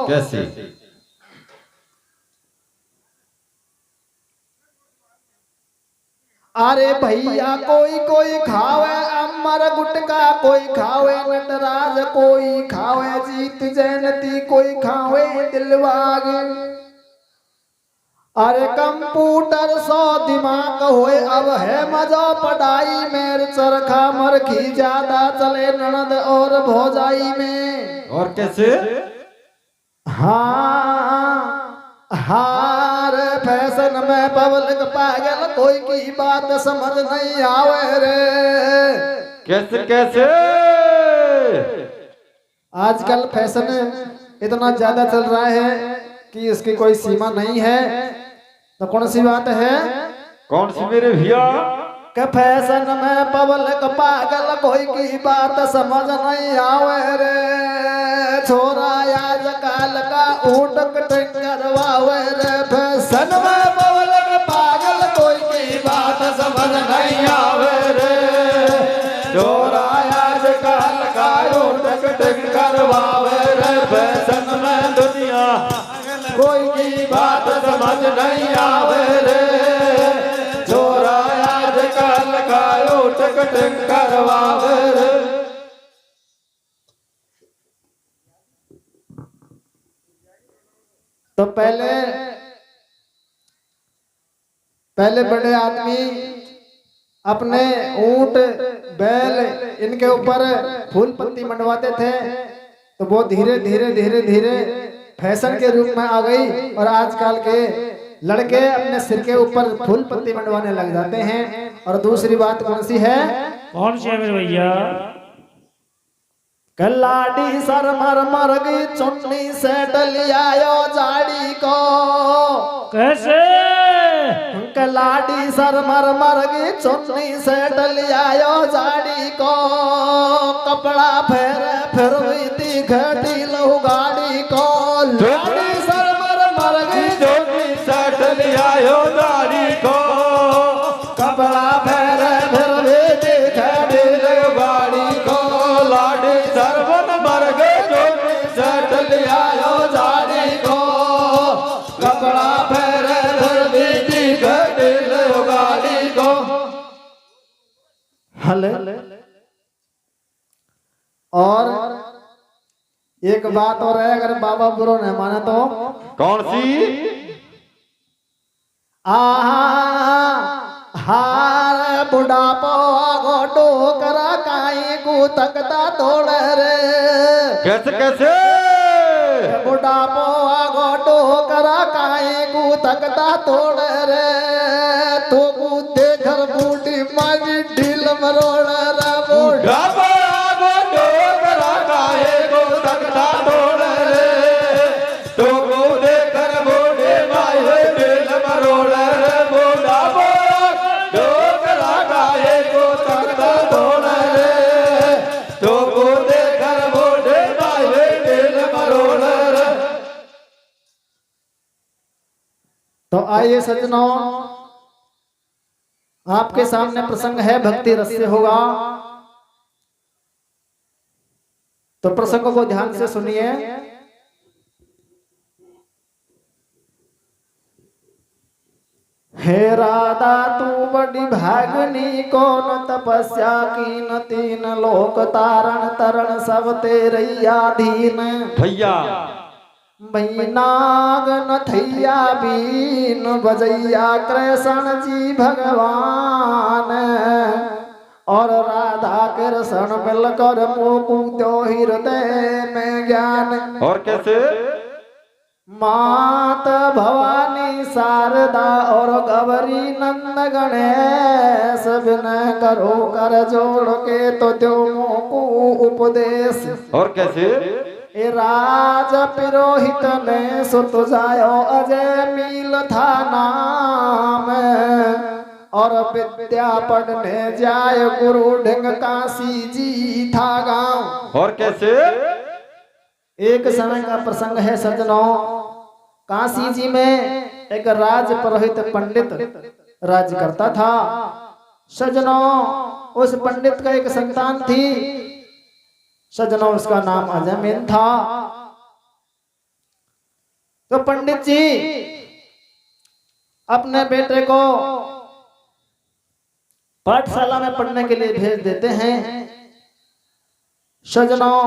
कैसे? अरे भैया कोई कोई खावे अमर गुटका, कोई खावे नटराज, कोई खावे जीत जयंती, कोई खावे दिलबाग। अरे कंप्यूटर सो दिमाग होए अब है मजा पढ़ाई मेर चरखा मरखी ज्यादा चले ननद और भौजाई में। और कैसे? हाँ हार फैशन में पब्लिक पागल, कोई की बात समझ नहीं आवे रे। कैसे कैसे? आजकल फैशन इतना ज्यादा चल रहा है कि इसकी कोई सीमा नहीं है। तो कौन सी बात है? कौन सी मेरे भैया? कि फैशन में पब्लिक पागल, कोई की बात समझ नहीं आवे रे। छोरा आज काल का ऊट कटिंग करवावे रे। फैशन में पब्लिक पागल, कोई की बात समझ नहीं आवे रे। छोरा आज काल का ऊट कटिंग करवावे रे। फैशन में दुनिया कोई की बात समझ नहीं आवे रे। छोरा आज काल का ऊट कटिंग करवावे रे। तो पहले बड़े आदमी अपने ऊंट बैल इनके ऊपर फूल पत्ती मंडवाते थे। तो वो धीरे धीरे धीरे धीरे फैशन के रूप में आ गई और आजकल के लड़के अपने सिर के ऊपर फूल पत्ती मंडवाने लग जाते हैं। और दूसरी बात कौन सी है? कौन सी है मेरे भैया? कलाडी सर मर मर गई चुन्नी से डलियायो जाड़ी को। कैसे? कलाडी सर मर मर गई चुन्नी से डलियायो जाड़ी को। कपड़ा फिर हुई घटी लहू गाड़ी को। लाडी सर मर गई चुन्नी से डलियायो जाड़ी को। कपड़ा फिर हुई घटी लहू गाड़ी को। लाडी सरवन मर गए चुन्नी से डलियायो जाड़ी को। कपड़ा फिर हुई घटी लहू गाड़ी को। हले और एक बात और है, अगर बाबा बुरो नहीं माना तो। कौन सी? हार बुढ़ापो गोडो करा काई को तकता तोड़ रे। कैसे कैसे? बुढ़ापो गोडो करा काई को तकता तोड़ रे। तो को देखर बूढ़ी मांगी ढील मरोड़ रे। बुढ़ापा गोडो करा काई को तकता तोड़ रे। तो को देखर बूढ़ी मांगी ढील मरोड़ रे। बुढ़ापा गोडो करा काई को तकता तोड़ रे। तो को देखर बूढ़ी मांगी ढील मरोड़ रे। तो आइए सज्जनों, आपके सामने प्रसंग है भक्ति रस से होगा। तो प्रसंग को ध्यान से सुनिए। हे राधा तू बड़ी भागनी, कौन तपस्या की न तीन लोक तारण तरण सब तेरे अधीन। भैया नाग नथैया बीन बजैया कृष्ण जी भगवान। और राधा कृष्ण मिलकर मोकू त्यो हृदय में ज्ञान। और कैसे? मात भवानी शारदा और गौरी नंद गणेश विनय करो कर जोड़ के तो त्यो मोकू उपदेश। और कैसे? ए राज पुरोहित ने सुत जायो अजय मील था नाम। और विद्या पढ़ने जाय गुरु ढंग काशी जी था गांव। और कैसे? एक समय का प्रसंग है सज्जनों। काशी जी में एक राज पुरोहित पंडित राज करता था। सज्जनों उस पंडित का एक संतान थी। सज्जनों उसका नाम अजयमेन था। तो पंडित जी अपने बेटे को पाठशाला में पढ़ने के लिए भेज देते हैं। सजनों,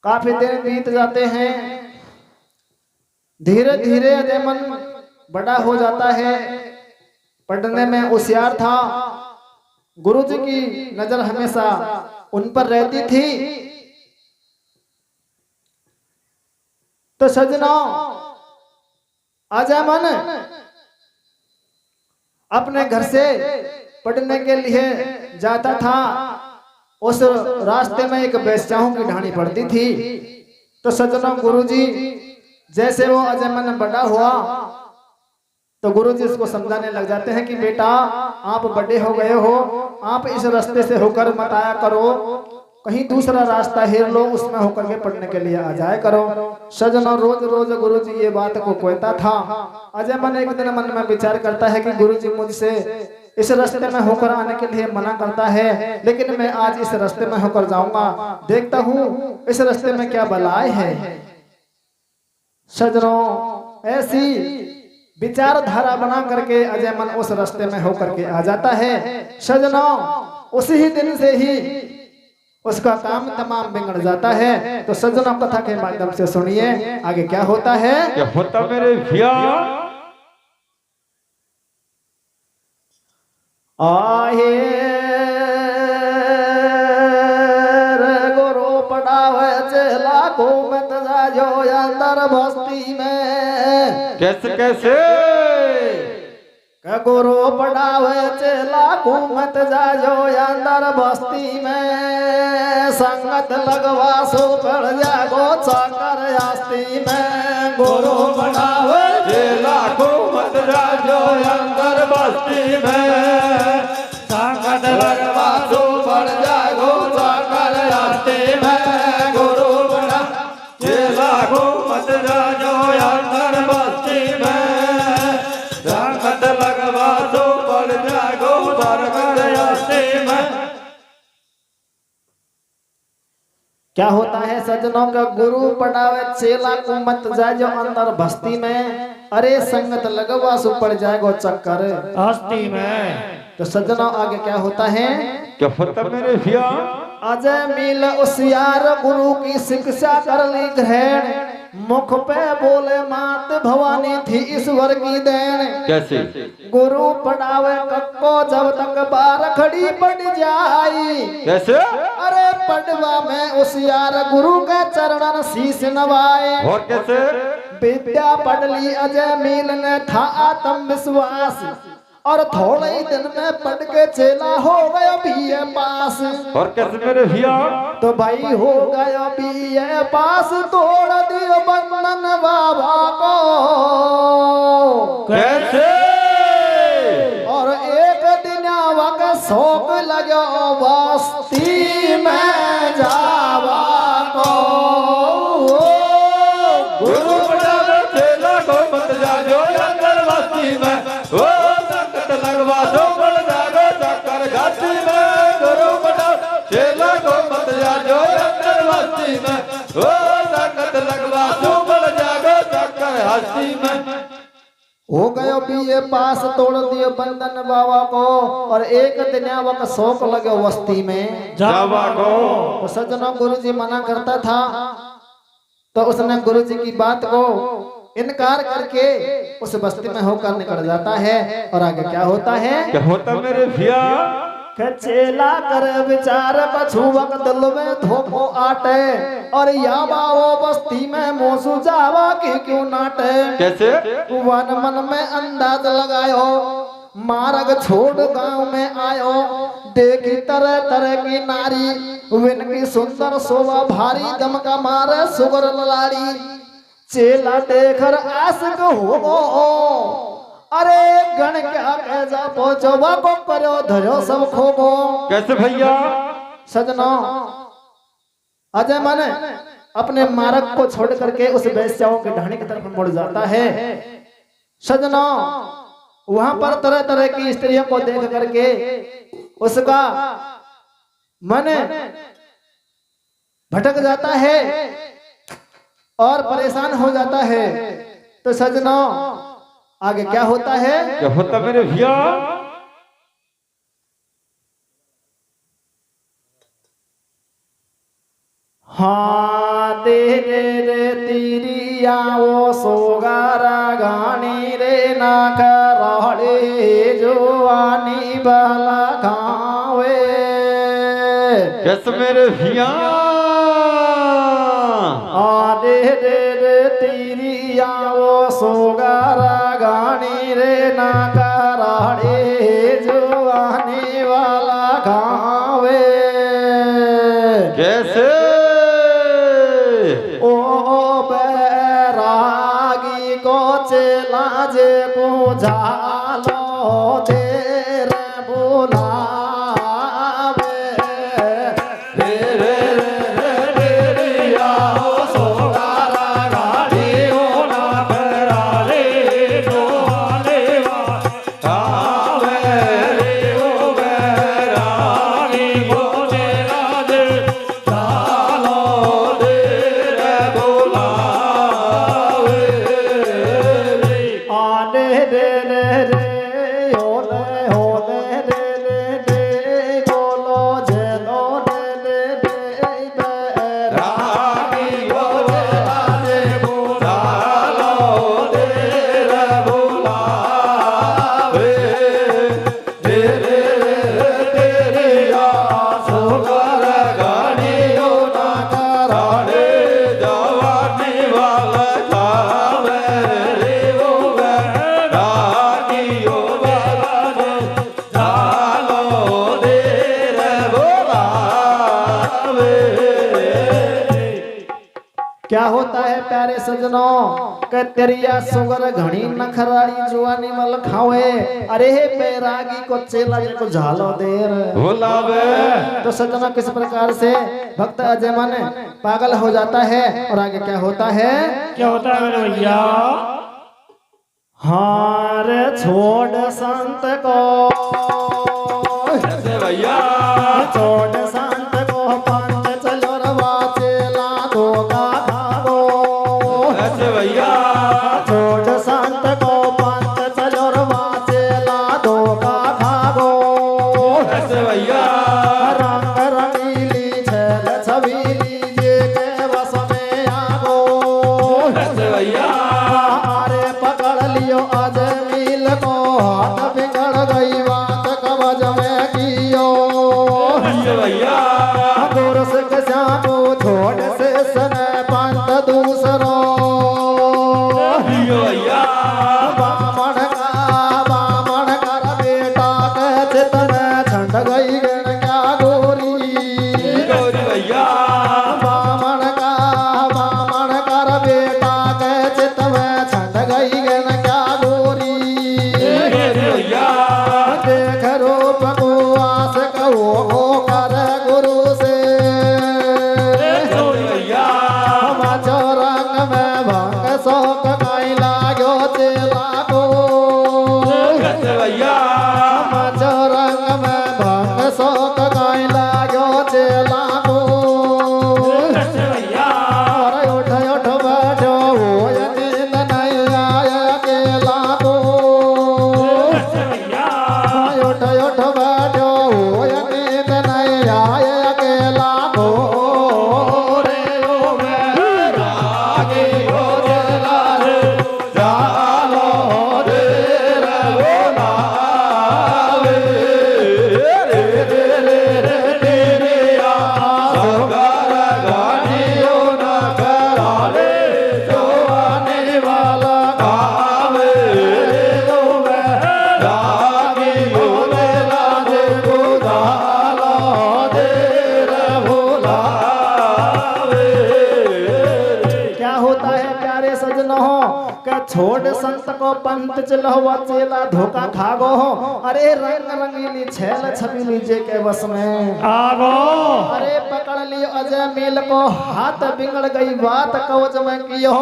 काफी दिन बीत जाते हैं। धीरे धीरे अजयमन बड़ा हो जाता है, पढ़ने में होशियार था। गुरुजी की नजर हमेशा उन पर रहती थी। तो सजनों, अजयमन अपने घर से पढ़ने के लिए जाता था। उस रास्ते में एक बेस्याओं की ढाणी पड़ती थी। तो सजनों, गुरुजी जैसे वो अजयमन बड़ा हुआ तो गुरुजी इसको समझाने लग जाते हैं कि बेटा, आप बड़े हो गए हो, आप इस रास्ते से होकर मत आया करो, कहीं दूसरा रास्ता हेर लो, उसमें होकर के पढ़ने के लिए आ जाया करो। सजनों, रोज रोज गुरुजी ये बात को कहता था। अजयमन एक दिन मन में विचार करता है कि गुरुजी मुझसे इस रास्ते में होकर आने के लिए मना करता है, लेकिन मैं आज इस रास्ते में होकर जाऊंगा, देखता हूँ इस रास्ते में क्या बलाय है। सजनों, ऐसी विचारधारा बना करके अजयमन उस रास्ते में होकर के आ जाता है। सजनों, उसी ही दिन से ही उसका काम तमाम बिगड़ जाता है। तो सजनों, कथा के माध्यम से सुनिए आगे क्या होता है। क्या होता मेरे भैया। आहे गुरु पढ़ावे चेला को मत जायो अंदर बस्ती में। कैसे कैसे। गुरु पढ़ावे चेला को मत जायो अंदर बस्ती में। संगत लगवा सो पड़ जागो चाकर आस्ती में। गुरु पढ़ावे चेला को मत जायो अंदर बस्ती में। संगत लगवा सो पड़ जागो चाकर आस्ती में। गुरु पढ़ा चेला को मत जायो अंदर बस्ती में। संगत लगवा सो पड़ जागो चाकर आस्ती में। क्या होता है सज्जनों का। गुरु पढ़ावे चेला को मत जायो अंदर बस्ती में। अरे संगत लगवा सो पड़ जाएगो चक्कर आस्ती में। तो सज्जनों, आगे क्या होता है। क्या होता मेरे भैया। अजय मिल उसियार गुरु की शिक्षा कर ली ग्रहण। मुख पे बोले मात भवानी थी ईश्वर की देन। कैसे। गुरु पढ़ावे कक्को जब तक बार खड़ी पड़ जाई। कैसे। अरे पढ़वा में उसियार गुरु के चरणन शीश नवाए। और कैसे। विद्या पढ़ ली अजय मील ने था आत्मविश्वास। और थोड़े ही दिन में पढ़ के चेला हो गया बीए पास। और कैसे मेरे भैया। तो भाई हो गया बीए पास, तोड़ दियो बंधन बाबा को। कैसे। और एक दिन वक्त शौक लगे बस्ती में जावा को। गुरु पढ़ावे चेला को मत जायो अंदर बस्ती में। ओ संगत लगवा सो पड़ जागो चक्कर घाटी में। गुरु पढ़ावे चेला को मत जायो अंदर बस्ती में। ओ संगत लगवा सो पड़ जागो चक्कर घाटी में। हो गयो बीए पास, तोड़ दियो बंधन बाबा को। और एक दिन वक्त शौक लगे बस्ती में जावा को। तो सज्जनों, गुरुजी मना करता था। तो उसने गुरुजी की बात को इनकार करके उस बस्ती में होकर निकल जाता है। और आगे क्या होता है। क्या होता मेरे भैया। चेला कर विचार बछुवक दिल में धोखो आटे। और यावा वो बस्ती में मोसू जावा की क्यों नाटे। कैसे। वन मन में अंदाज लगायो, मार्ग छोड़ गांव में आयो। देखी तरह तरह की नारी, विनकी सुंदर शोभा भारी। दम का मारे सुगर ललाड़ी, चेला देखकर आशिक हो। अरे गण क्या कैसा पहुंचो को करो धरो सब खोगो। कैसे भैया। सजनों, अजय मन अपने मार्ग को छोड़ करके उस वैश्याओं के ढाणी की तरफ मुड़ जाता है। सजनों, वहां पर तरह तरह की स्त्रियों को देख करके उसका मन भटक जाता है। और परेशान हो जाता है। तो सजनों आगे क्या होता है? क्या होता मेरे भैया? हाँ दे रे तिरिया वो सोगारा गानी रे ना कराड़े जोआनी बाला खावे। कैसे मेरे भैया? आरे रे तिरिया वो सोगारा गानी रे ना कराड़े जोआनी वाला खावे। कैसे? ओ बैरागी को चला जे बुझालो देर बुलावे। रे रे रे रिया हो सोगारा गाड़ी हो ना बराले जोले वावे रे ओ बैरागी को चला जे चालो देर बुलावे। आने दे रे ओले ओले रे बोलो जेलो रे बैरागी बोले आजे बुझालो देर बुलावे। रे तेरे सोगार गाड़ी हो ना कराड़े जवानी वाला खावे रे ओ बैरागी ओ बाबा चालो देर बुलावे। क्या होता है प्यारे सजनों? के तेरिया सुगर घनी नखराड़ी जुआनी मल खावे। अरे हे बैरागी को चेला को झालो देर बुलावे। तो सजनों किस प्रकार से भक्त अजय मन पागल हो जाता है। और आगे क्या होता है? क्या होता है मेरे भैया? हार छोड़ संत को कैसे भैया? छोड़ संत को पंथ चलो रवा चेला दो का भागो। कैसे भैया? छोड़ संत को पंथ चलो रवा चेला दो का भागो। कैसे भैया? रंग रंगीली छल छबीली जे के बस में आगो। कैसे भैया? अरे पकड़ लियो अजमील को हाथ बिगड़ गई बात कवज में कियो। कैसे भैया? गुरु सिख श्यामो छोड़ से सन पंथ दूसरो। जियो भैया। बामण कर बेटा के चित में छंड गई गण क्या गोरी। गौरी भैया। बामण कर बेटा के चित में छंड गई गण क्या गोरी। गौरी भैया। देख रूप को आस कहो कर गुरु से। गौरी भैया। मचो रंग में भंग शोक कई लागो चेला को। कैसे भैया? मचो रंग में भंग शोक कई लागो चेला को। कैसे भैया? अरे उठ उठ बैठो हो नींद नहीं आया अकेला को। कैसे भैया? उठ उठ बैठो हो नींद नहीं आया अकेला को। रे ओ बैरागी ओ चेला रे चालो देर बुलावे। रे तेरे सोगार गाड़ी ओ ना कराड़े जोआनी वाला खावे। ओ बैरागी बोले लाजे बुझालो देर बुलावे। क्या होता है प्यारे सजनों? के छोड़ संत को पंथ चलवा चेला धोखा खागो। अरे रंग रंगीली छेल छबीली जे के बस में आगो। अरे पकड़ लियो अजय मील को हाथ बिगड़ गई बात कवच में कियो।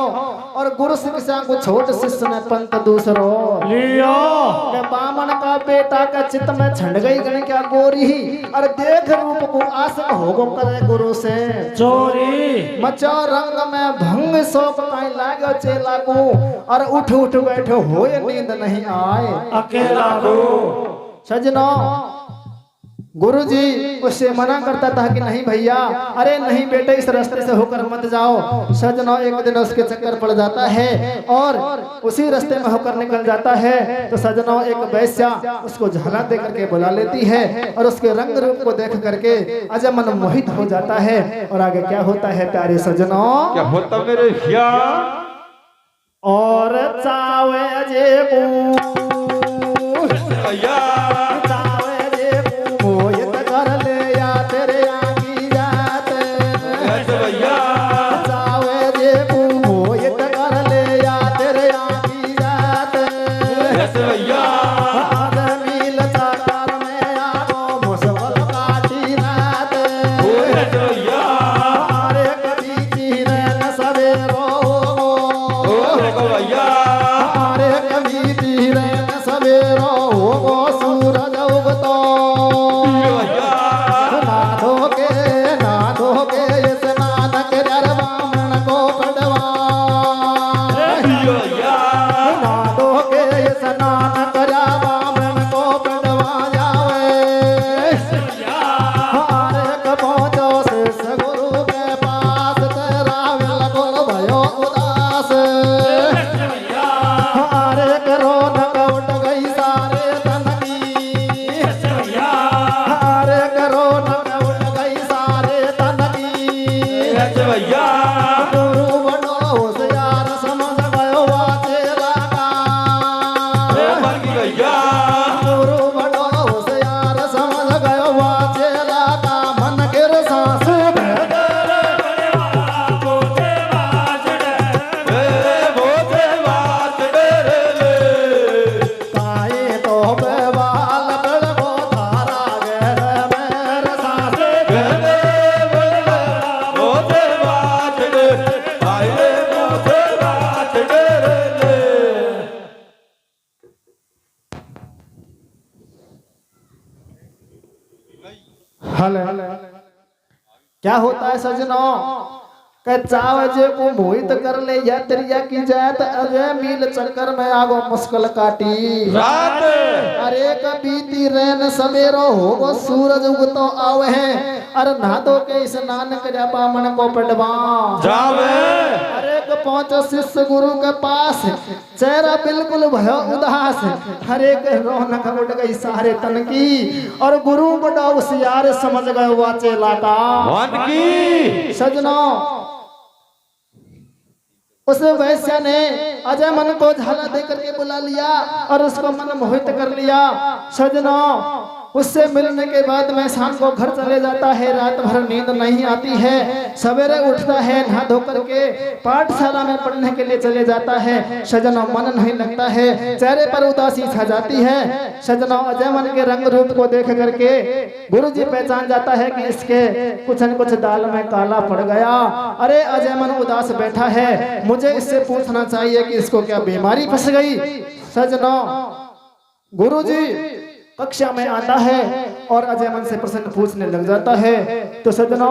और गुरु शिक्षा को छोट शिष्य ने पंथ दूसरो लियो। के बामन का बेटा का चित्त में छंड गई गण क्या गोरी। और देख रूप को आसक होगो करे गुरु से चोरी। मचो रंग में भंग सो सौंप काई लागो चेला को और उठ उठ बैठो हो ये नींद नहीं आए अकेला को सजनो गुरुजी उससे मना करता था कि नहीं भैया, अरे नहीं बेटे इस रास्ते से होकर मत जाओ। सजनो एक दिन उसके चक्कर पड़ जाता है और उसी रास्ते में होकर निकल जाता है तो सजनो एक वैश्या उसको झाला दे करके बुला लेती है और उसके रंग रूप को देख करके अजय मन मोहित हो जाता है। और आगे क्या होता है प्यारे सजनो, क्या होता मेरे भैया? और चावे जे भैया क्या होता है सजनो, चावजे को मोहित कर ले या तेरिया की जात अजय मील चक्कर में आगो मुश्किल काटी रात। अरे कबीती रैन सवेरो होगो सूरज उगतो आवे है अरे नहादो के स्नान करया बामन को पटवा जावे। अरे पहुंचो शिष्य गुरु के पास चेहरा बिल्कुल भयो उदास हरे के रौनक उड़ गई सारे तन की और गुरु बड़ा होशियार समझ गए वाचे लाटा की सजनो। उस वैश्य ने अजय मन को झाला दे करके बुला लिया और उसको मन मोहित कर लिया। सजनो उससे मिलने के बाद में शाम को घर चले जाता है, रात भर नींद नहीं आती है, सवेरे उठता है नहा धो करके पाठशाला में पढ़ने के लिए चले जाता है। सजनो मन नहीं लगता है, चेहरे पर उदासी छा जाती है। सजनो अजय मन के रंग रूप को देख करके गुरुजी पहचान जाता है कि इसके कुछ न कुछ दाल में काला पड़ गया। अरे अजय मन उदास बैठा है, मुझे इससे पूछना चाहिए कि इसको क्या बीमारी फंस गई। सजनो गुरुजी कक्षा में आता है और अजय मन से प्रश्न पूछने लग जाता है तो सजनो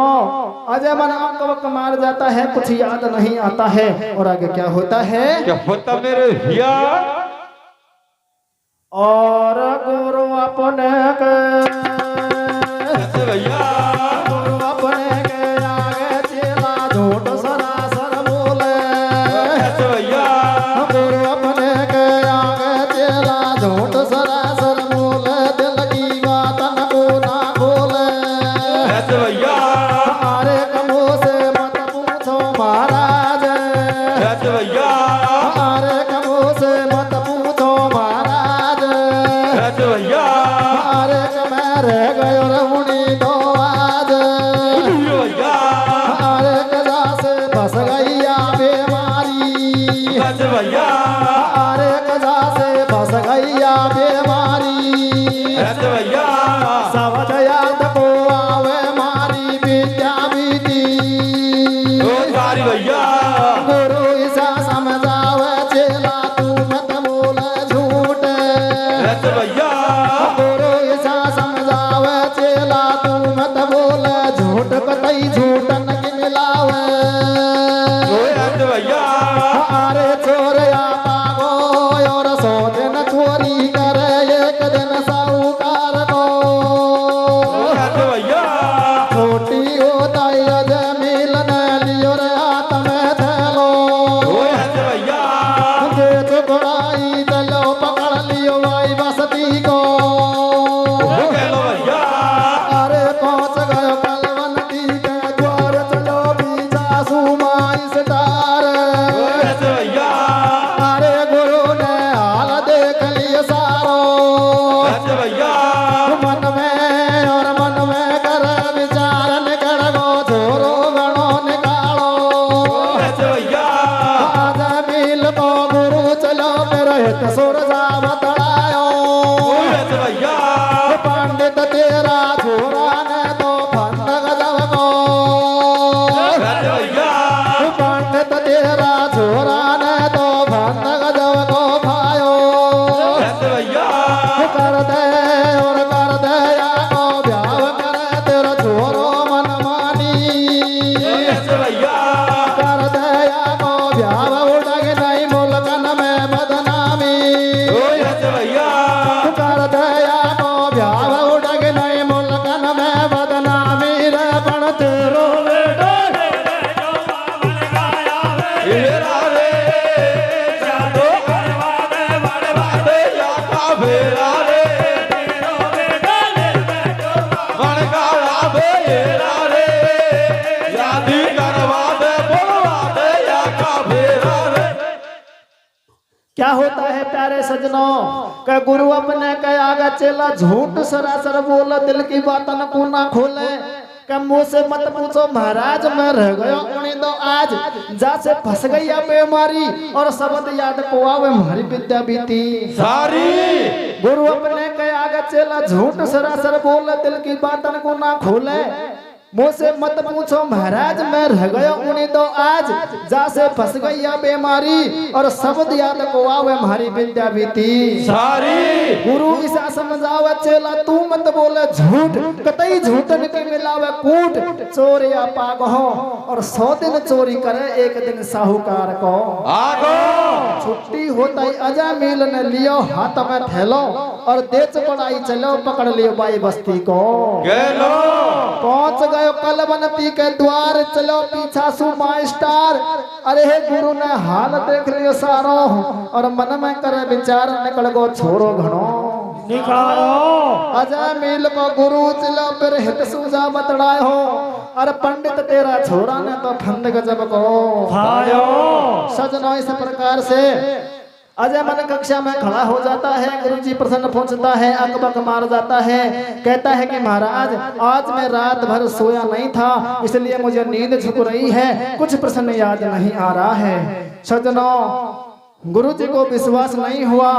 अजय मन अक मार जाता है, कुछ याद नहीं आता है। और आगे क्या होता है, क्या होता मेरे भैया? और गुरु अपने के भैया गुरु अपने के आगे चेला झूठ सरासर बोले। भैया गुरु अपने के आगे चेला झूठ सरासर बोले, दिल की बात को ना बोले। भैया हमारे कमों से मत पूछो महाराज, भैया हमारे कमों से मत पूछो महाराज। भैया हमारे कमे रह गयो रहुणी दो आज, हमारे कदा से फंस गई या बीमारी। भैया हमारे कदा से फंस गई या बीमारी। भैया समझ याद को आवे मारी विद्या बीती। भैया गुरु ऐसा समझावे चेला तू मत बोले झूठ। भैया गुरु ऐसा समझावे चेला तू मत बोले झूठ, कतई झूठन की मिलावे। भैया अरे चोरया पागो और 100 दिन चोरी करे एक दिन साहूकार को भैया छोटी होता जमील ने लियो रे हाथ में थैलो भैया जे चुकड़ाई चलो पकड़ लियो भाई बसती को भैया अरे पहुंच गयो कलवंती के द्वार चलो पीछा सुमाई स्टार भैया अरे गुरु ने हाल देख लिया सारो भैया मन में और मन में कर विचार निकल गो छोरो गणो निकालो भैया आज मिल को गुरु चलो मेरे हित सुर जा बतलायो भैया पंडित तेरा छोरा ने तो फंद गजब को भैया पंडित तेरा छोरा ने तो फंद गजब को भायो भैया कर दे और कर दे या को ब्याह करे तेरा छोरो मन मानी भैया कर दे या को ब्याह उड़ग नहीं मुल्कन में बदनामी भैया कर दे या को ब्याह उड़ग नहीं मुल्कन में बदनामी रे पण तेरो बेटा हेरा रे जादो बाते या का भेरा रे बनकारा भेरा रे यादी करवा दे बोलवा दे या का भेरा रे क्या होता है प्यारे सजनों के गुरु अपने के आगे चेला झूठ सरासर बोला दिल की बातन को ना खोले के मुंह से मत पूछो महाराज मैं रह गयो उन्हीं दो आज जा से फंस गई या बेमारी और शब्द याद को आवे हमारी विद्या बीती सारी गुरु अपने के आगे चेला झूठ सरासर बोले दिल की बातन को ना खोले मुँह से मत पूछो महाराज मैं रह गया उन्हीं तो आज जा से फंस गई या बीमारी और शब्द याद को आवे हमारी विद्या बीती सारी गुरु ऐसा समझावे चेला तू मत बोले झूठ कतई झूठ निकल मिलावे कूट चोर या पाग हो और 100 दिन चोरी करे एक दिन साहूकार को आगो छुट्टी होता ही अजा मील ने लियो हाथ में थैलो और देच पड़ाई चलो पकड़ लियो बाई बस्ती को गेलो पहुंच गए कलवंती के द्वार चलो पीछा सुमा स्टार अरे हे गुरु ने हाल देख लियो सारो और मन में करे विचार निकल गो छोरो घणो निकालो अजय मील को गुरु चलो फिर हित सूझा बतड़ाए हो अरे पंडित तेरा छोरा ने तो फंद गजब को भायो सजनो इस प्रकार से अजय मन कक्षा में खड़ा हो जाता है गुरुजी प्रसन्न पहुंचता है अकबक मार जाता है कहता है कि महाराज आज मैं रात भर सोया नहीं था इसलिए मुझे नींद झुक रही है कुछ प्रश्न याद नहीं आ रहा है सजनों गुरुजी को विश्वास नहीं हुआ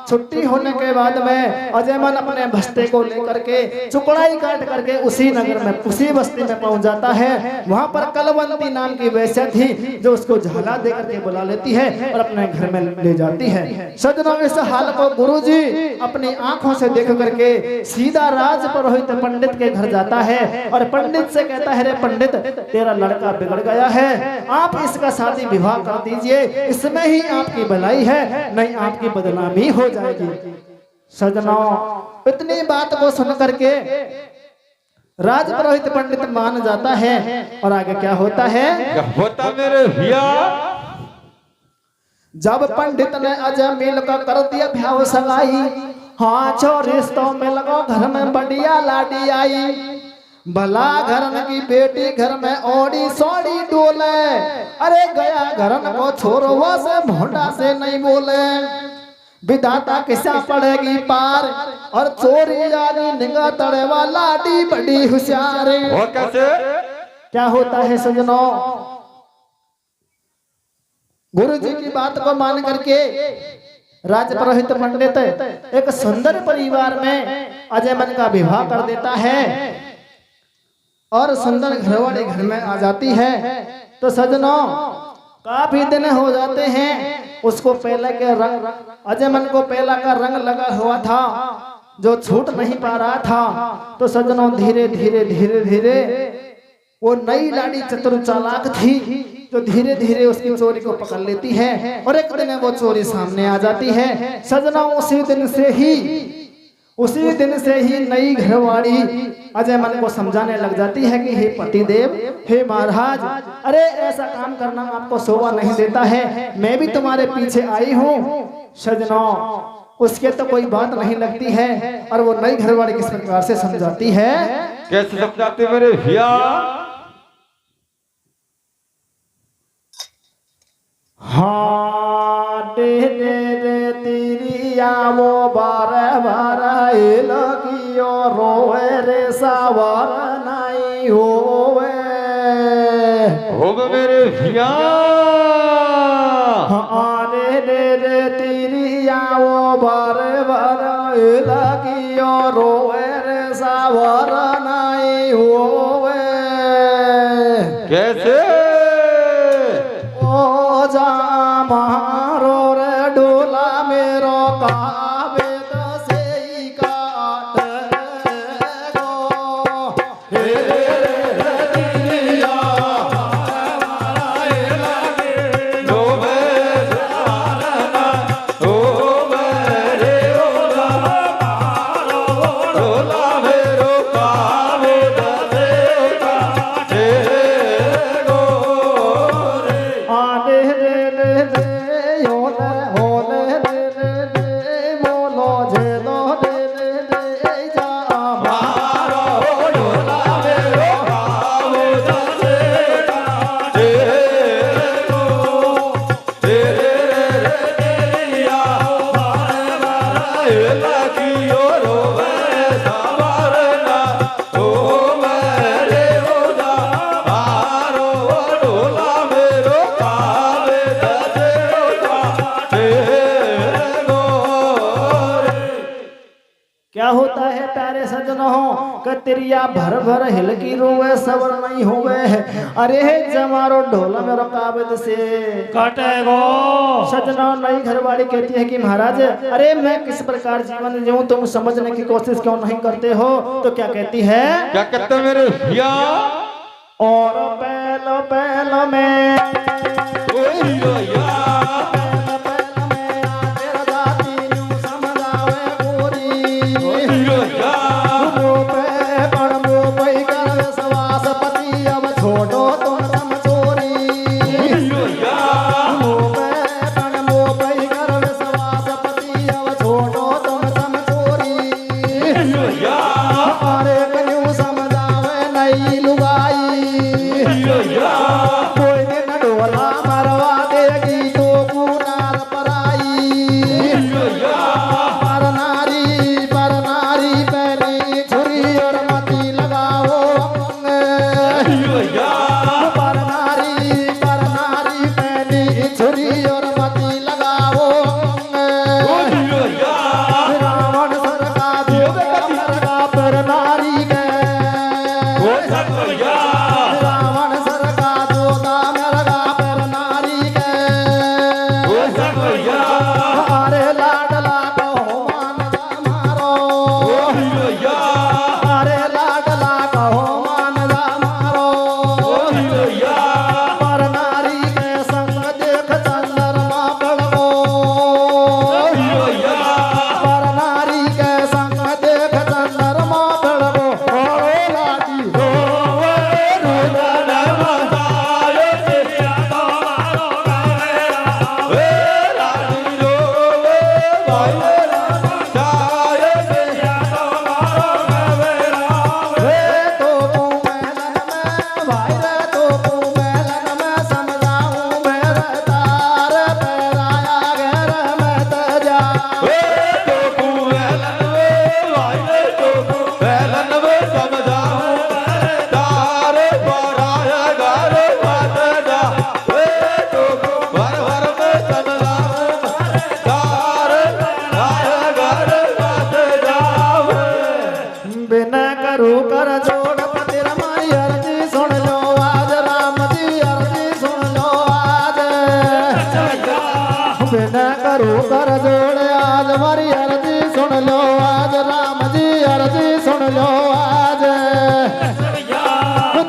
छुट्टी होने के बाद में अजय मन अपने बस्ते को लेकर के चुकड़ाई काट करके उसी नगर में उसी बस्ती में पहुंच जाता है वहां पर कलवंती नाम की वैश्या थी जो उसको झाला दे करके बुला लेती है और अपने घर में ले जाती है सजनों इस हाल को गुरुजी अपनी आंखों से देख करके सीधा राज पुरोहित पंडित के घर जाता है और पंडित से कहता है रे पंडित तेरा लड़का बिगड़ गया है आप इसका शादी विवाह कर दीजिए इसमें ही आपकी भलाई है नहीं आपकी बदनामी हो जाएगी सजनों इतनी बात को सुन करके राज पुरोहित पंडित मान जाता है और आगे क्या होता है क्या होता मेरे भैया जब पंडित ने अजय मील का कर दिया ब्याह सगाई हाँ छो रिश्तों में लगो घर में बढ़िया लाडी आई भला घरन की बेटी घर में ओड़ी सोड़ी डोले अरे गया घरन को छोरो से भोंडा से नहीं बोले विधाता किसा पड़ेगी पार और चोरी यानी निगाह तड़े वाला डी बड़ी होशियार वो कैसे क्या होता है सजनों गुरु जी की बात को मान करके राज पुरोहित पंडित एक सुंदर परिवार में अजय मन का विवाह कर देता है और सुंदर घरवाली घर में आ जाती है तो सजनों काफी दिन हो जाते हैं उसको पहले के रंग अजय मन को पहला का रंग लगा हुआ था जो छूट नहीं पा रहा था तो सजनों धीरे धीरे धीरे धीरे वो नई लाड़ी चतुर चालाक थी जो धीरे धीरे उसकी चोरी को पकड़ लेती है और एक दिन वो चोरी सामने आ जाती है। सजना उसी दिन से ही नई घरवाड़ी अजय मन को समझाने लग जाती है कि हे पतिदेव, हे महाराज, अरे ऐसा काम करना आपको शोभा नहीं देता है, मैं भी तुम्हारे पीछे आई हूँ। सजना उसके तो कोई बात नहीं लगती है और वो नई घरवाड़ी किस प्रकार से समझाती है। कैसे समझाते मेरे भैया? हाँ दे दे दे तिरिया वो बारे बारे लगियो रोए रे सावर नहीं होवे मेरे भैया। हाँ दे दे दे तिरिया वो बारे बारे लगियो रोए रे सावर नहीं होवे। कैसे? मारो रे डोला मेरो कावे दसे ही काट गो हे रे दिलिया मारे लगे नो बेसारना ओ मेरे ओला मारो डोला मेरो कावे दसे काट गो आने क्या होता है प्यारे सजनों का तिरिया भर भर हिलकी रोवे सबर नहीं होवे। अरे जमारो ढोला में रकाबत से कटेगो। सजना नई घरवाड़ी कहती है कि महाराज, अरे मैं किस प्रकार जीवन जीऊं तुम समझने की कोशिश क्यों नहीं करते हो? तो क्या कहती है? क्या कहते मेरे भैया? और पहलो पहलो में करो कर जोड़ आज हमारी अर्जी सुन लो, आज राम जी अर्जी सुन लो, आज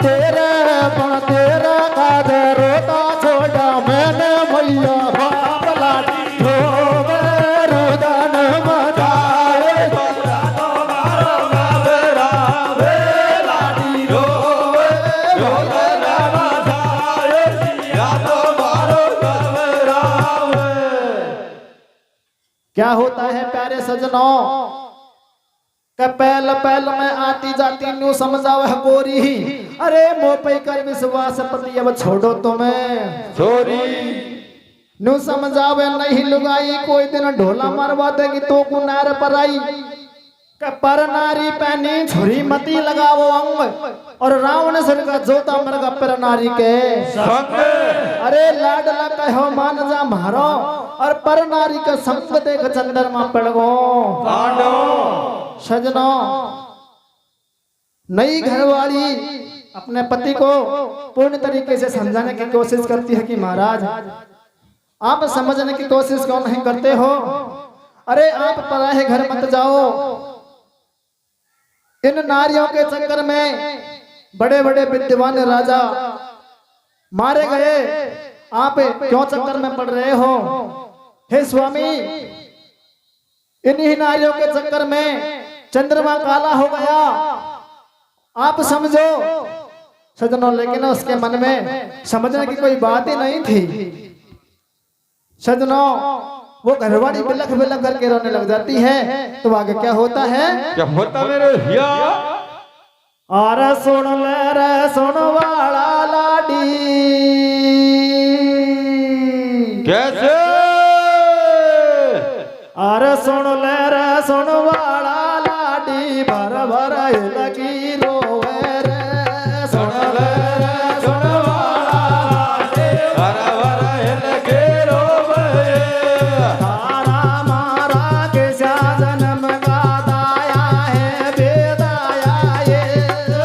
तेरे पण तेरा काज रोता छोड़ा मैंने मैया बाप लाडी रोवे रुदन मचाए क्या होता है प्यारे सजनों के पहल पहल में आती जाती न्यू समझावे गोरी अरे मोपई कर विश्वास पति अब छोड़ो तुम्हें छोरी न्यू समझावे नहीं लुगाई कोई दिन ढोला मरवा देगी तो कुनार पर आई के पर नारी पहनी छुरी मती लगावो अंग और रावण सर का जोता मरगा पर नारी के संग अरे लाडला कहो मान जा मारो और पर नारी का संग देख चंद्रमा पड़गो पांडो सजनो नई घरवाली अपने पति को पूर्ण तरीके से समझाने की कोशिश करती है कि महाराज आप समझने की कोशिश क्यों नहीं करते हो अरे आप पराये घर मत जाओ इन नारियों के चक्कर में बड़े बड़े विद्वान राजा मारे गए आप क्यों चक्कर में पड़ रहे हो हे स्वामी इन्हीं नारियों के चक्कर में चंद्रमा काला हो गया आप समझो सजनों लेकिन उसके मन में समझने की कोई बात ही नहीं थी सजनों वो घरवाली बिलख बिलख करके रोने लग जाती है तो आगे क्या होता है क्या होता मेरे भैया अरे सुन ले रे सुन वाला लाडी कैसे अरे सुन ले रे सुन वाला लाडी भर भर लगी रोवे रे सुन ले रे सुन वाला लाडी हर हर लगे रोवे तारा मारा के जन्म का दाया है बेदाया ये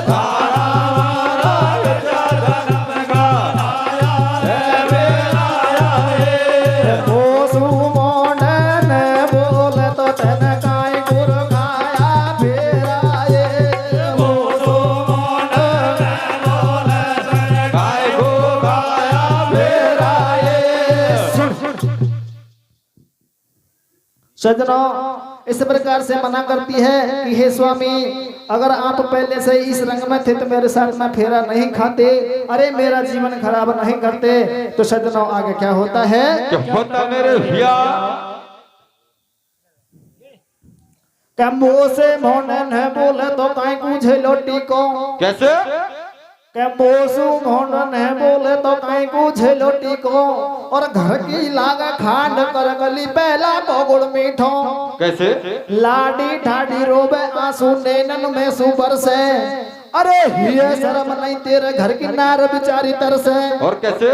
तारा मारा के जन्म का दाया है बेदाया ये ओसु मोंडन बोल तो तन काय गुर खाया फेरा ये ओसु मोंडन बोल तन काय को गाया फेरा ये सजनों इस प्रकार से मना करती है कि हे स्वामी अगर आप पहले से इस रंग में थे तो मेरे साथ में फेरा नहीं खाते अरे मेरा जीवन खराब नहीं करते तो सजनों आगे क्या होता है क्या होता मेरे भैया कमो से मोनन है बोले तो कहीं कुछ लोटी को कैसे मोसू मोनन है बोले तो कहीं कुछ लोटी को और घर की लागा खांड कर गली पहला को गुड़ मीठो कैसे लाडी ठाडी रोबे आंसू नैनन में सुबर से अरे ये शर्म नहीं तेरे घर की नार बिचारी तरसे और कैसे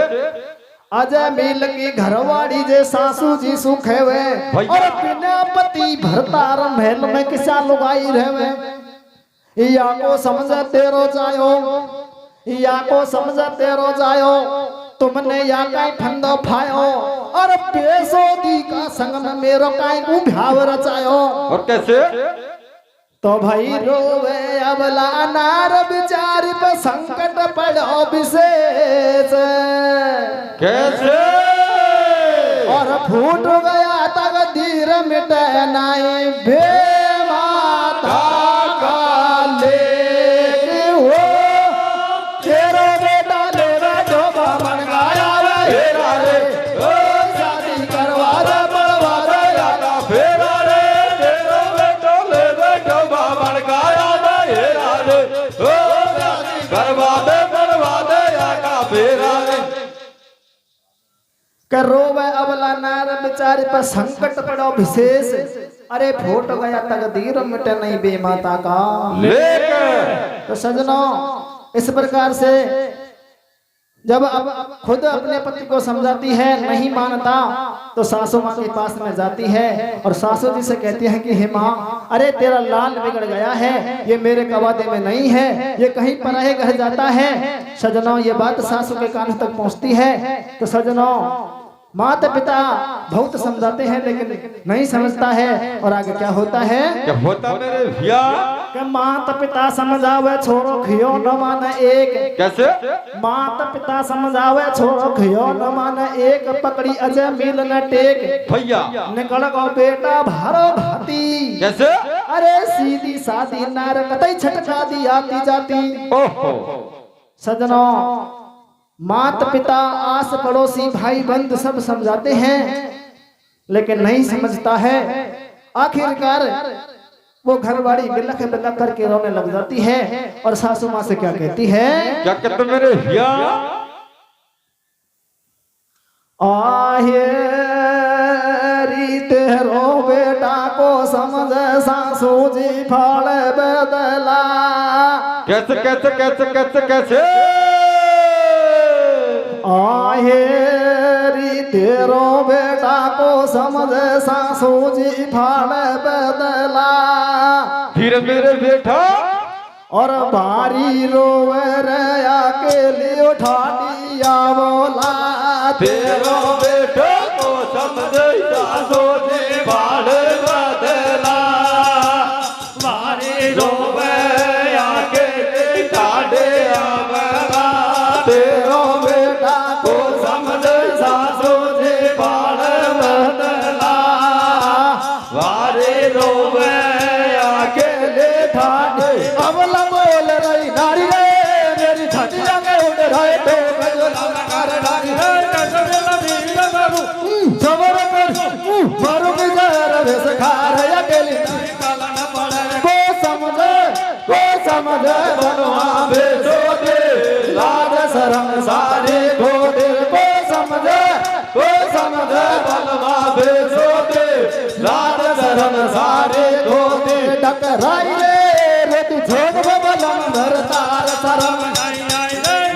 अजय मिल की घरवाड़ी जे सासू जी सुखे हुए और बिना पति भरतार महल में किसा लुगाई रहे या को समझ तेरो जायो या को समझ तेरो जायो तुमने या काई फंदो फायो और पेसो दी का संग में मेरो काई को भाव रचायो और कैसे तो भाई रोवे अबला नार बिचारी पे संकट पड़ो विशेष कैसे और फूट गया तकदीर मिटे नहीं बे माता काले हो तेरा बेटा लेवा जो बाबन गाया फेरा रे ओ शादी करवा दे बढ़वा दे का फेरा रे तेरो बेटो ले बेटो बाबन गाया फेरा रे ओ करवा दे का फेरा रे कर रोवे अबला नार बेचारे पर संकट पड़ो विशेष अरे फूट गया तकदीर मिटे नहीं बे माता का लेकर तो सजनों इस प्रकार से जब अब खुद अपने पति को समझाती है नहीं मानता तो सासू माँ के पास में जाती है और सासू जी से कहती है कि हे माँ अरे तेरा लाल बिगड़ गया है ये मेरे कवादे में नहीं है ये कहीं पराये घर जाता है सजनों ये बात सासू के कान तक पहुँचती है तो सजनों माता पिता बहुत समझाते हैं लेकिन नहीं समझता है और आगे क्या होता है क्या होता मेरे भैया कि माता पिता समझावे छोरो खियो न माने एक। कैसे? माता पिता समझावे छोरो खियो न माने एक, पकड़ी अजय मिल न टेक। भैया निकल गो बेटा भारो भाती। कैसे? अरे सीधी सादी नार कतई छटका दी आती जाती। ओहो सजनों, माता पिता आस पड़ोसी भाई बंधु सब समझाते हैं लेकिन नहीं समझता है। आखिरकार वो घरवाड़ी बिलख बिलख करके रोने लग जाती है और सासू माँ से क्या कहती है? क्या कहते मेरे भैया? आहे तेरो बेटा को समझ सासू जी फल बदला। कैसे कैसे कैसे कैसे कैसे? आहे तेरो बेटा को समझ सासू जी फल बदला। फिर मेरे बेटा और भारी रोवे रया के लिए उठा दिया बोला। तेरो बेटो को समझ सोचे बाल बदला। मारे रोवे आके काटे आवला। तेरो बेटा को समझ सोचे बाल बदला। मारे रोवे आके ठाडे अवला बोल रही नारी रे मेरी छटिया में उड़ रहे तो गजला कर नारी रे कसला वीर बाबू सबर कर मारो बिजार भेस खार अकेली काला न पड़े। को समझे बनवा भेसो दे लाज शरम सारे घोड़े। को समझे बनवा भेसो दे लाज शरम सारे घोड़े। टकराई रे तू छोड़ बबलम धरतार शरम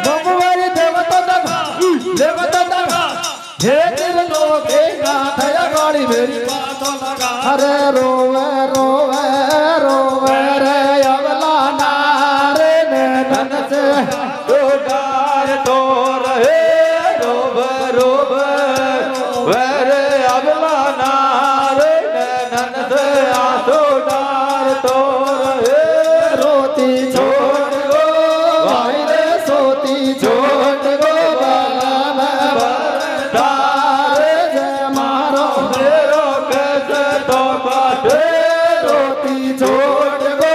भगवान देवता दगा हे दिल लोगे गाथ गाड़ी मेरी बातों लगा। अरे रोवे रोवे रोवे रे अवला नारे नैनन से तो डार तो रहे। रोवे रोवे रे अवला नारे नैनन से आंसू डार तो रहे। रोती छोड़ गो भाई रे सोती छोड़ गो बाला तारे जय मारो मेरो कैसे तो काटे। रोती छोड़ गो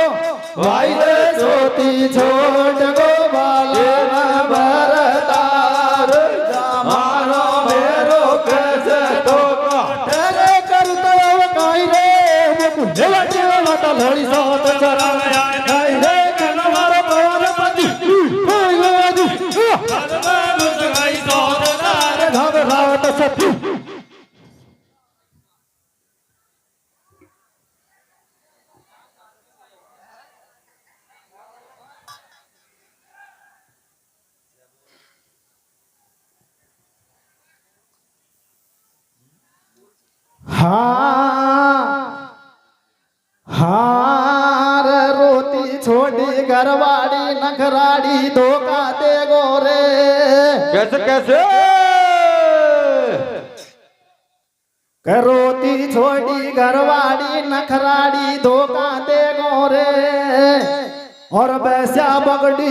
भाई रे सोती छोड़ गो बाला भरतार मारो मेरो कैसे तो काटे। रे कर तो काई रे देवा देवा माता लड़ी साथ चरा आई रे कन मारो पवन पति कोई वादू भगवान सगाई सोदार घबरावत सती। हार रोती छोड़ी घरवाड़ी नखराड़ी धोखा दे गोरे। कैसे कैसे? रोती छोड़ी घरवाड़ी नखराड़ी धोखा दे गोरे। और वैसा बगड़ी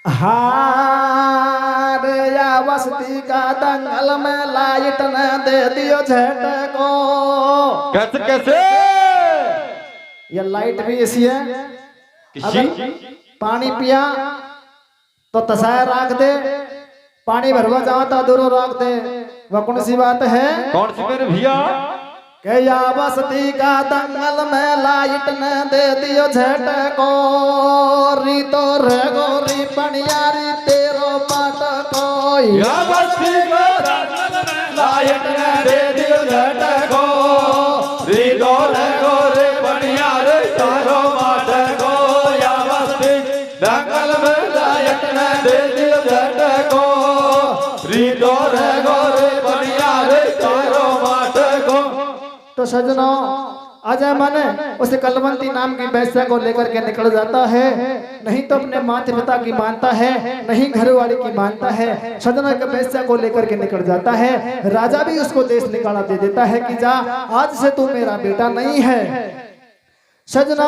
हार या बस्ती का दंगल में लाइट न दे दियो झटको। कैसे कैसे? ये लाइट भी ऐसी है अगर पानी पिया तो तसाया राख दे, पानी भरवा जाओ तो दूर राख दे। वह कौन सी बात है? कौन सी मेरे भैया? के या बस्ती का दंगल में लाइट न दे दियो झटको। री तो रे गोरी पनियारी तेरो पाटको। या बस्ती का दंगल में लाइट न दे दियो झटको। री तो रे गोरी पनियारी तेरो पाटको। या बस्ती दंगल में लाइट न दे दियो झटको। री तो रे गोरी पनियारी तेरो पाटको। तो सजनों अजय मन उस कलवंती नाम की वैश्या को लेकर के निकल जाता है। नहीं तो अपने माता पिता की मानता है, नहीं घर वाले की मानता है, सजना के वैश्या को लेकर के निकल जाता है। राजा भी उसको देश निकाला दे देता है कि जा, आज से तू मेरा बेटा नहीं है। सजना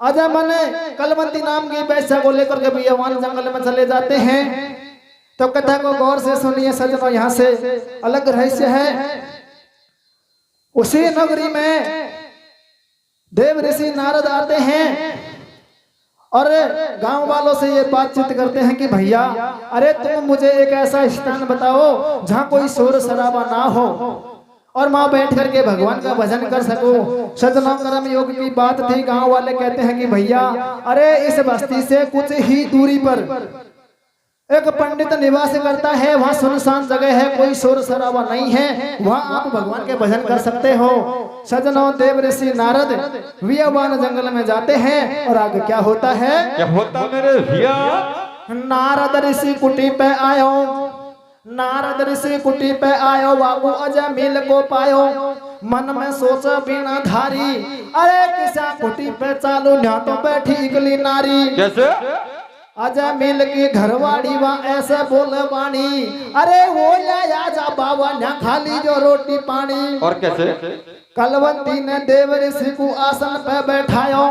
अजय मन कलवंती नाम की वैश्या को लेकर के बियावान जंगल में चले जाते हैं। तो कथा को गौर से सुनिए सजनो, यहाँ से अलग रहस्य है। उसी नगरी में देव ऋषि नारद आते हैं और गांव वालों से ये बातचीत करते हैं कि भैया, अरे तुम मुझे एक ऐसा स्थान बताओ जहां कोई शोर शराबा ना हो और माँ बैठ करके भगवान का भजन कर सको। सजनों कर्म योग की बात थी। गांव वाले कहते हैं कि भैया, अरे इस बस्ती से कुछ ही दूरी पर एक पंडित निवास करता है, वहाँ सुनसान जगह है, कोई शोर शराबा नहीं है, वहाँ आप भगवान के भजन कर सकते हो। सजनों देव ऋषि नारद बियावान जंगल में जाते हैं और आगे क्या होता है? क्या होता मेरे भैया? नारद ऋषि कुटी पे आयो, नारद ऋषि कुटी पे आयो, बाबू अजय मिल को पायो, मन में सोच बिना धारी, अरे किसा कुटी पे चालू न्या तो बैठी इकली नारी। कैसे? अजय मिल की घरवाड़ी वहाँ ऐसे बोले वाणी, अरे वो लाया जा बाबा न्या खाली जो रोटी पानी। और कैसे? कलवंती ने देव ऋषि को आसन पे बैठायो,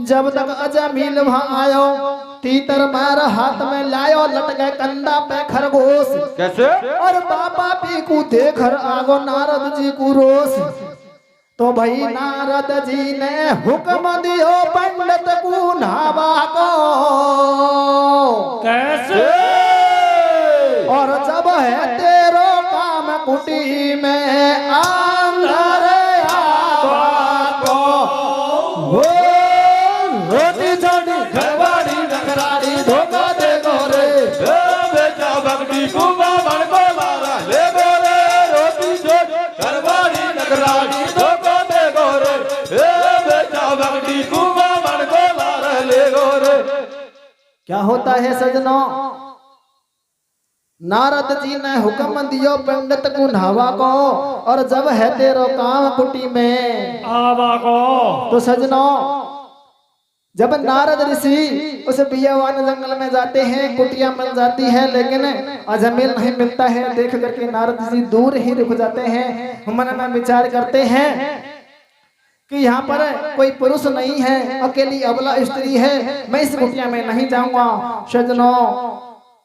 जब तक अजय मिल वहाँ आयो, तीतर मार हाथ में लायो, लटके कंधा पे खरगोश। कैसे? और बाबा पी को देखकर आगो नारद जी को रोष। तो भाई नारद जी ने हुक्म दियो पंडित को नहावा को। कैसे? और जब है तेरो काम कुटी में अंदर आवा को, वो रोटी छोटी घरवाड़ी नखराड़ी धोखा दे गोरे, बेटा भक्ति कुआ मन को मारा ले गोरे, रोटी छोटी घरवाड़ी नगराड़ी धोखा दे गोरे, बेटा भक्ति कुआ मन को मारा ले गोरे। क्या होता है सजनों? नारद जी ने हुक्म दियो पंडित को नहावा को, और जब है तेरो काम कुटी में आवा को। तो सजनों जब नारद ऋषि उस बियावान जंगल में जाते हैं, कुटिया मिल जाती है लेकिन अजमेर नहीं मिलता है। देख करके नारद जी दूर ही रुक जाते हैं, मन में विचार करते हैं कि यहाँ पर कोई पुरुष नहीं है, अकेली अबला स्त्री है, मैं इस कुटिया में नहीं जाऊंगा। सजनों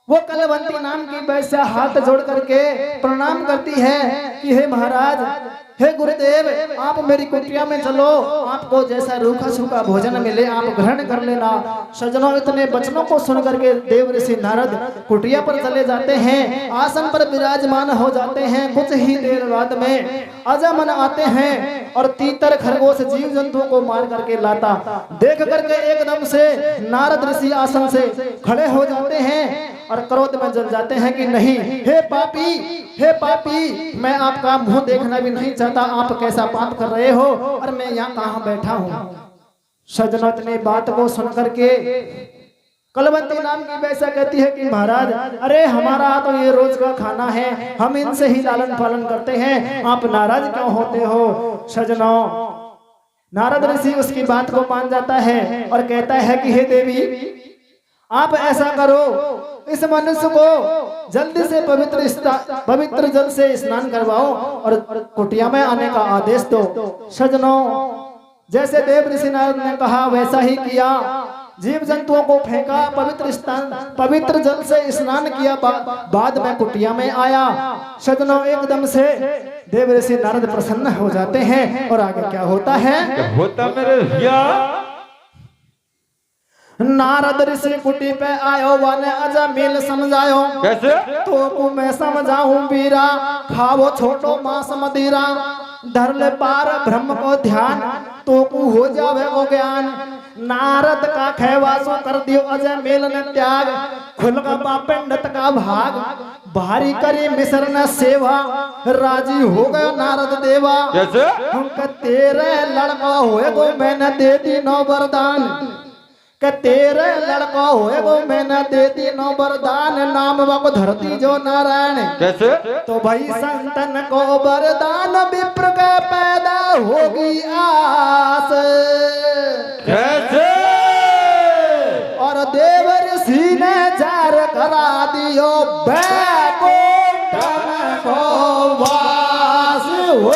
वो कलवंती नाम की वैश्या हाथ जोड़ करके प्रणाम करती है कि हे महाराज, हे गुरुदेव, आप मेरी कुटिया में चलो, आपको जैसा रूखा सूखा भोजन मिले आप ग्रहण कर लेना। सजनों इतने वचनों को सुन करके देव ऋषि नारद कुटिया पर चले जाते हैं, आसन पर विराजमान हो जाते हैं। कुछ ही देर बाद में अजय मन आते हैं और तीतर खरगोश जीव जंतुओं को मार करके लाता देख करके एकदम से नारद ऋषि आसन से खड़े हो जाते हैं और क्रोध में जल जाते हैं कि नहीं, हे पापी, हे पापी, मैं आपका मुंह देखना भी नहीं चाहता, आप कैसा पाप कर रहे हो और मैं यहाँ कहाँ बैठा हूँ। सजनों ने बात को सुन करके कलवंती नाम की वैसा कहती है कि महाराज, अरे हमारा तो ये रोज का खाना है, हम इनसे ही लालन पालन करते हैं, आप नाराज क्यों होते हो। सजनों नारद ऋषि उसकी बात को मान जाता है और कहता है कि हे देवी, आप ऐसा करो, इस मनुष्य को जल्दी से पवित्र जल से स्नान करवाओ और कुटिया में आने का आदेश दो। सजनों जैसे देव ऋषि नारद ने कहा वैसा ही किया, जीव जंतुओं को फेंका, पवित्र जल से स्नान किया, बाद में कुटिया में आया। सजनों एकदम से देव ऋषि नारद प्रसन्न हो जाते हैं और आगे क्या होता है? क्या होता मेरे भैया? नारद ऋषि कुटी पे आयो, वाने अजय मिल समझायो। कैसे? तो को मैं समझाऊं बीरा, खावो छोटो मांस मदिरा, धर ले पार ब्रह्म को ध्यान, तो को हो जावे वो ज्ञान। नारद का खैवासो कर दियो अजय मिल ने त्याग, खुल का पंडित का भाग, भारी करी मिश्र न सेवा, राजी हो गया नारद देवा। कैसे? हमका तेरे लड़का होए को मैंने दे दी नो वरदान, के तेरे लड़का होए को मैंने दे दी नो वरदान, नाम वक धरती जो नारायण। कैसे? तो भाई संतन को वरदान विप्र का पैदा होगी आस। कैसे? और देव ऋषि ने जार करा दियो बैकुंठ को वास हो।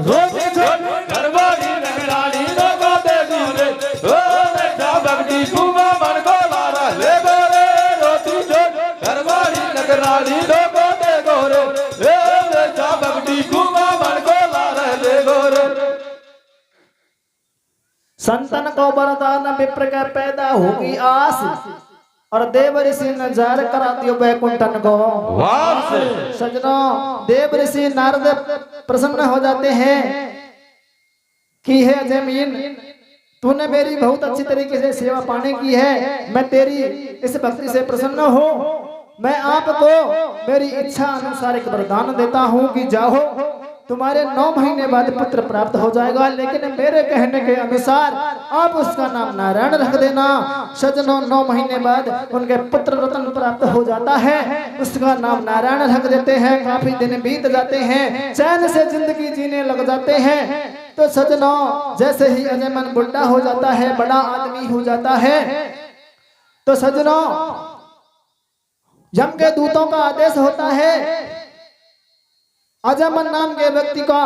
रोटी छोटी घरवाली नगरानी लोगों दे दूरे ओ बेटा भक्ति कुमा मन को लारा ले गोरे। रोटी छोटी घरवाली नगरानी लोगों दे गोरे ए बेटा भक्ति कुमा मन को लारा ले गोरे। संतन को वरदान विप्र का पैदा होगी आस। और देव ऋषि ने जार करा दियो बैकुंठन को वास। सजनों, देव ऋषि नारद प्रसन्न हो जाते हैं कि हे जमीन, तूने मेरी बहुत अच्छी तरीके से सेवा पाने की है। मैं तेरी इस भक्ति से प्रसन्न हूँ। मैं आपको मेरी इच्छा अनुसार एक वरदान देता हूँ कि जाओ, तुम्हारे 9 महीने बाद पुत्र प्राप्त हो जाएगा। लेकिन मेरे कहने के अनुसार आप उसका नाम नारायण रख देना। सजनों, 9 महीने बाद उनके पुत्र रत्न प्राप्त हो जाता है, उसका नाम नारायण रख देते हैं। काफी दिन बीत जाते हैं, चैन से जिंदगी जीने लग जाते हैं। तो सजनों, जैसे ही अजय मन बुढ़ा हो जाता है, बड़ा आदमी हो जाता है, तो सजनों यम के दूतों का आदेश होता है, अजयमन नाम के व्यक्ति का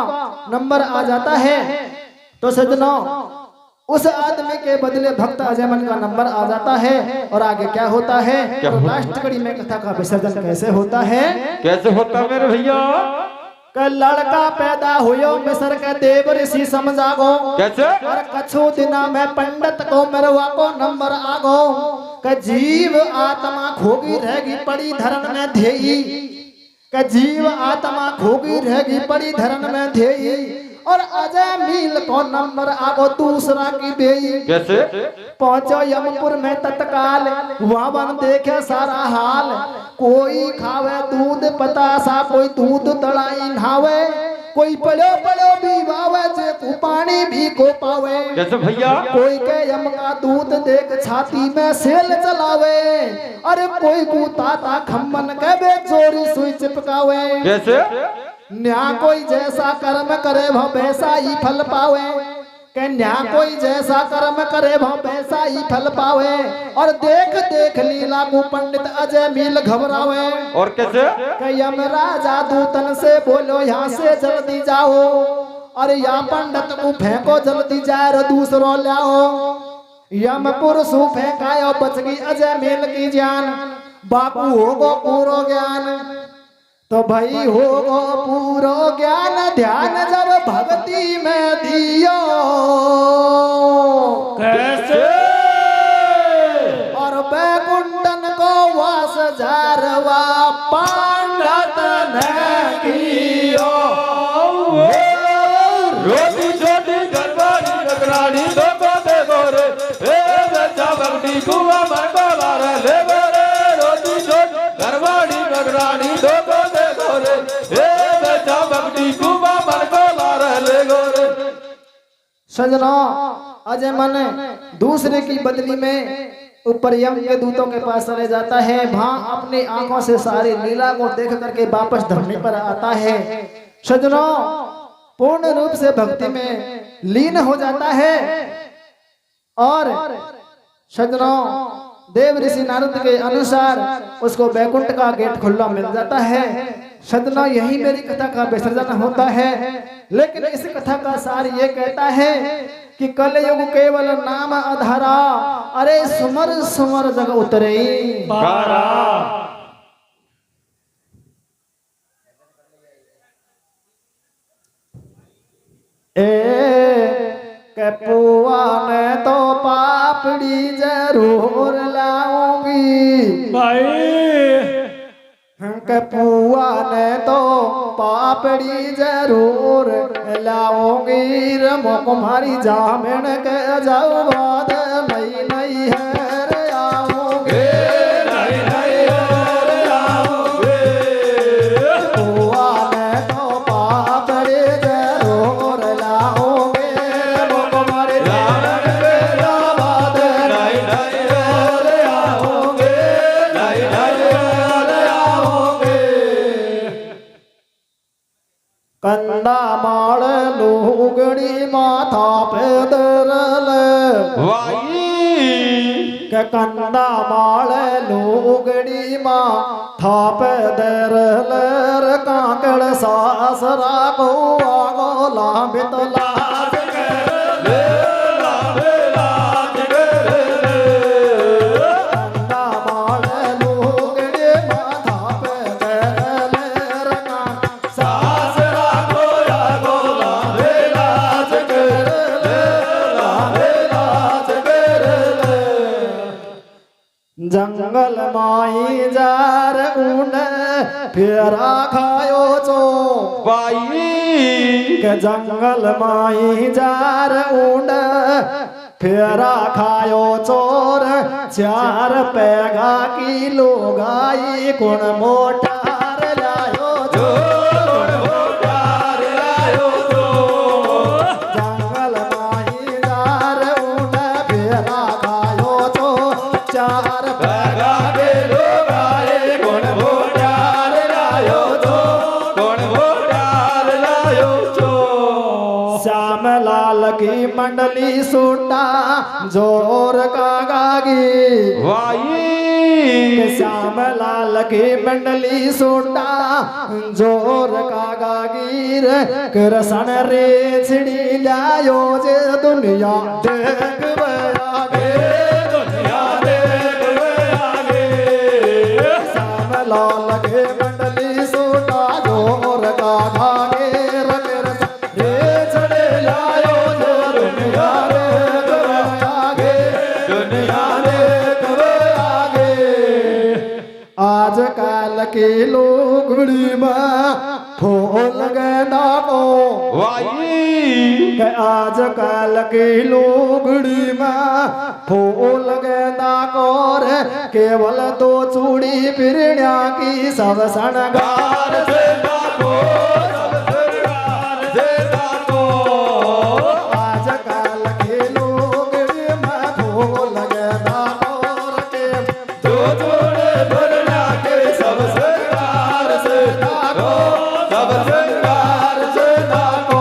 नंबर आ जाता है। तो सजनों, उस आदमी के बदले भक्त अजयमन का नंबर आ जाता है। और आगे क्या होता है, तो लास्ट कड़ी में कथा का विसर्जन कैसे होता है। कैसे होता मेरे भैया? कल लड़का पैदा हुयो मिसर के देव ऋषि समझागो। कैसे? और कछु दिना में पंडित को मरवा को नंबर आगो। क जीव आत्मा खोगी रहेगी पड़ी धरन में ध्येयी। क जीव आत्मा खोगी रहेगी पड़ी धरन में ध्येयी। और अजय मील को नंबर आगो दूसरा की बेई। कैसे? पहुंचो यमपुर में तत्काल, वहां देखे सारा हाल। कोई खावे दूध पतासा, कोई दूध तड़ाई नहावे, कोई पड़ो पड़ो भी बावे, जे को पानी भी को पावे। कैसे भैया? कोई के यम का दूध देख छाती में सेल चलावे। अरे कोई को ताता खम्मन के बेचोरी सुई चिपकावे। कैसे? न्या कोई जैसा कर्म करे वह वैसा ही फल पावे। के न्या कोई जैसा कर्म करे वह वैसा ही फल पावे। और देख देख लीला को पंडित अजय मील घबरावे। और कैसे? के यम राजा दूतन से बोलो यहाँ से जल्दी जाओ। और या पंडित को फेंको जल्दी जाए दूसरो लाओ। यमपुर सु फेंकायो बच गई अजय मील की जान। बापू होगो पूरो ज्ञान, तो भाई होगो पूरो ज्ञान, ध्यान जब भक्ति में दियो। कैसे? और बैकुंठन को वास जारवा पंडित ने कियो। रोटी छोटी घरवाली नगरानी लोगों दे गोरे ए बेटा भक्ति कुआ मन को लारा ले गोरे। रोटी छोटी घरवाली नगरानी लोगों दे गोरे ए बेटा भक्ति कुआ मन को लारा ले गोरे। सजनों, अजय मन दूसरे की बदली में ऊपर यम के दूतों के पास चले जाता है। वहां अपनी आंखों से सारी लीला को देख करके वापस धरने पर आता है। सजनों, पूर्ण रूप से भक्ति में लीन हो जाता है। और सजनों, देव ऋषि नारद के अनुसार उसको बैकुंठ का गेट खुला मिल जाता है। सजनों, यही मेरी कथा का विसर्जन होता है। लेकिन इस कथा का सार ये कहता है कि कलयुग केवल नाम आधारा, अरे सुमर सुमर जग उतरे पारा। कपुआ ने तो पापड़ी जरूर लाऊंगी भाई कपुआ ने तो पापड़ी जरूर लाऊंगी। रमो कुमारी जामिन के जाओ बाद मई नहीं है रे आऊंगी। कपुआ ने तो पापड़ी जरूर लाऊंगी। रमो कुमारी जामिन के जाओ बाद मई नहीं है रे आऊंगी। कंदा माड़ लू थाप दरल वाई के कंदा माल लोगड़ी मां थाप दरल काकड़ सासरा को आगो लांबित लाज कंदा माल लोगड़ी मां थाप दरल सासरा को आगो लांबे लाज कर लांबे लाज कर जंगल माई जार ऊन फेरा खायो चो वाई के जंगल माई जार ऊन फेरा खायो चोर चार पैगा की लोगाई गुण मोटार लायो जो जंगल माई जार ऊन फेरा खायो चो चार भगा के लोग आए गुण भोटार लायो तो गुण भोटार लायो तो श्याम लाल की मंडली सूटा जोर का गागी वाई के श्याम लाल की मंडली सूटा जोर का गागीर कृष्ण रे छिड़ी लायो जे दुनिया देख आगे दुनिया देख आगे श्याम लाल की मंडली सूटा जोर का गागीर कृष्ण रे छिड़ी लायो जे दुनिया देख आगे दुनिया देख आगे आज काल के लोगड़ी में फूल गेंदा को वाई के आज काल के लोगड़ी में फूल गेंदा को रे केवल दो चूड़ी पिरण्या की सब शणगार गार से दाको सब सरकार से दाको आज काल के लोगड़ी में फूल गेंदा को रे जो जोड़े भरना के सब सरकार से दाको सब सरकार से दाको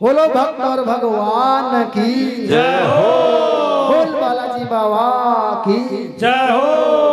बोलो भक्त और भगवान की जय हो बोल बालाजी बाबा की जय हो